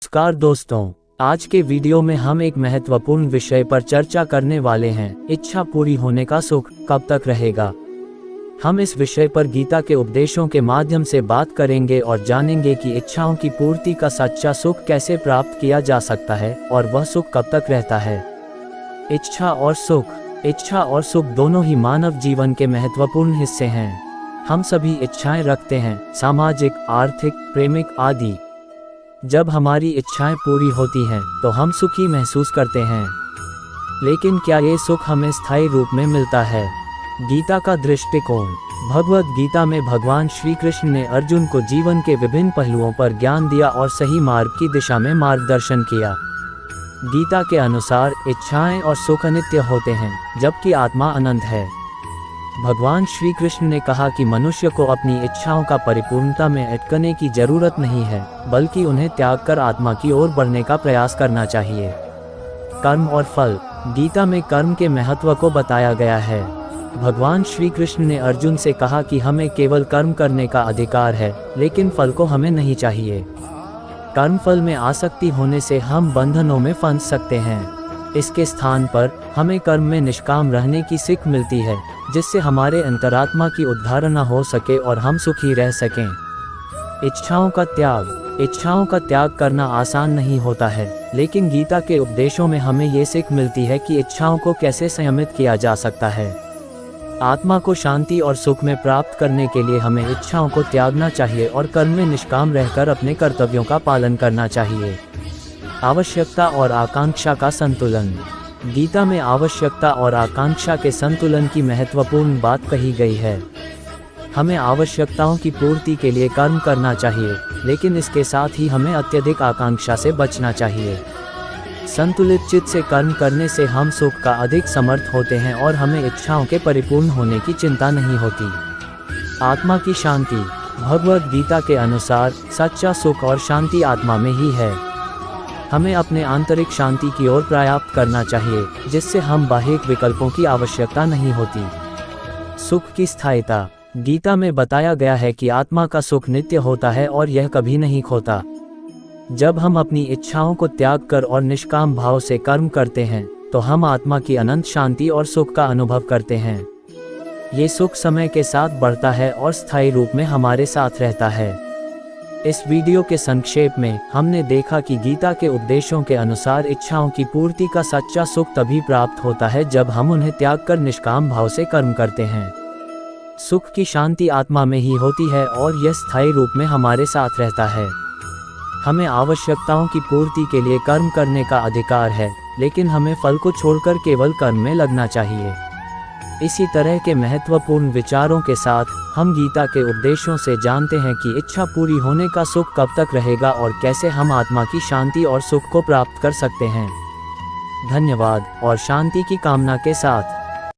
नमस्कार दोस्तों, आज के वीडियो में हम एक महत्वपूर्ण विषय पर चर्चा करने वाले हैं। इच्छा पूरी होने का सुख कब तक रहेगा। हम इस विषय पर गीता के उपदेशों के माध्यम से बात करेंगे और जानेंगे कि इच्छाओं की पूर्ति का सच्चा सुख कैसे प्राप्त किया जा सकता है और वह सुख कब तक रहता है। इच्छा और सुख दोनों ही मानव जीवन के महत्वपूर्ण हिस्से हैं। हम सभी इच्छाएं रखते हैं, सामाजिक, आर्थिक, प्रेमिक आदि। जब हमारी इच्छाएं पूरी होती हैं तो हम सुखी महसूस करते हैं। लेकिन क्या ये सुख हमें स्थायी रूप में मिलता है? गीता का दृष्टिकोण। भगवद गीता में भगवान श्री कृष्ण ने अर्जुन को जीवन के विभिन्न पहलुओं पर ज्ञान दिया और सही मार्ग की दिशा में मार्गदर्शन किया। गीता के अनुसार इच्छाएं और सुख अनित्य होते हैं, जबकि आत्मा अनंत है। भगवान श्री कृष्ण ने कहा कि मनुष्य को अपनी इच्छाओं का परिपूर्णता में अटकने की जरूरत नहीं है, बल्कि उन्हें त्याग कर आत्मा की ओर बढ़ने का प्रयास करना चाहिए। कर्म और फल। गीता में कर्म के महत्व को बताया गया है। भगवान श्री कृष्ण ने अर्जुन से कहा कि हमें केवल कर्म करने का अधिकार है, लेकिन फल को हमें नहीं चाहिए। कर्म फल में आसक्ति होने से हम बंधनों में फंस सकते हैं। इसके स्थान पर हमें कर्म में निष्काम रहने की सीख मिलती है, जिससे हमारे अंतरात्मा की उद्धारणा हो सके और हम सुखी रह सकें। इच्छाओं का त्याग करना आसान नहीं होता है, लेकिन गीता के उपदेशों में हमें ये सीख मिलती है कि इच्छाओं को कैसे संयमित किया जा सकता है। आत्मा को शांति और सुख में प्राप्त करने के लिए हमें इच्छाओं को त्यागना चाहिए और कर्म में निष्काम रहकर अपने कर्तव्यों का पालन करना चाहिए। आवश्यकता और आकांक्षा का संतुलन। गीता में आवश्यकता और आकांक्षा के संतुलन की महत्वपूर्ण बात कही गई है। हमें आवश्यकताओं की पूर्ति के लिए कर्म करना चाहिए, लेकिन इसके साथ ही हमें अत्यधिक आकांक्षा से बचना चाहिए। संतुलित चित्त से कर्म करने से हम सुख का अधिक समर्थ होते हैं और हमें इच्छाओं के परिपूर्ण होने की चिंता नहीं होती। आत्मा की शांति। भगवद गीता के अनुसार सच्चा सुख और शांति आत्मा में ही है। हमें अपने आंतरिक शांति की ओर प्रयास करना चाहिए, जिससे हम बाह्य विकल्पों की आवश्यकता नहीं होती। सुख की स्थायिता। गीता में बताया गया है कि आत्मा का सुख नित्य होता है और यह कभी नहीं खोता। जब हम अपनी इच्छाओं को त्याग कर और निष्काम भाव से कर्म करते हैं, तो हम आत्मा की अनंत शांति और सुख का अनुभव करते हैं। ये सुख समय के साथ बढ़ता है और स्थायी रूप में हमारे साथ रहता है। इस वीडियो के संक्षेप में हमने देखा कि गीता के उपदेशों के अनुसार इच्छाओं की पूर्ति का सच्चा सुख तभी प्राप्त होता है जब हम उन्हें त्याग कर निष्काम भाव से कर्म करते हैं। सुख की शांति आत्मा में ही होती है और यह स्थायी रूप में हमारे साथ रहता है। हमें आवश्यकताओं की पूर्ति के लिए कर्म करने का अधिकार है, लेकिन हमें फल को छोड़कर केवल कर्म में लगना चाहिए। इसी तरह के महत्वपूर्ण विचारों के साथ हम गीता के उपदेशों से जानते हैं कि इच्छा पूरी होने का सुख कब तक रहेगा और कैसे हम आत्मा की शांति और सुख को प्राप्त कर सकते हैं। धन्यवाद और शांति की कामना के साथ।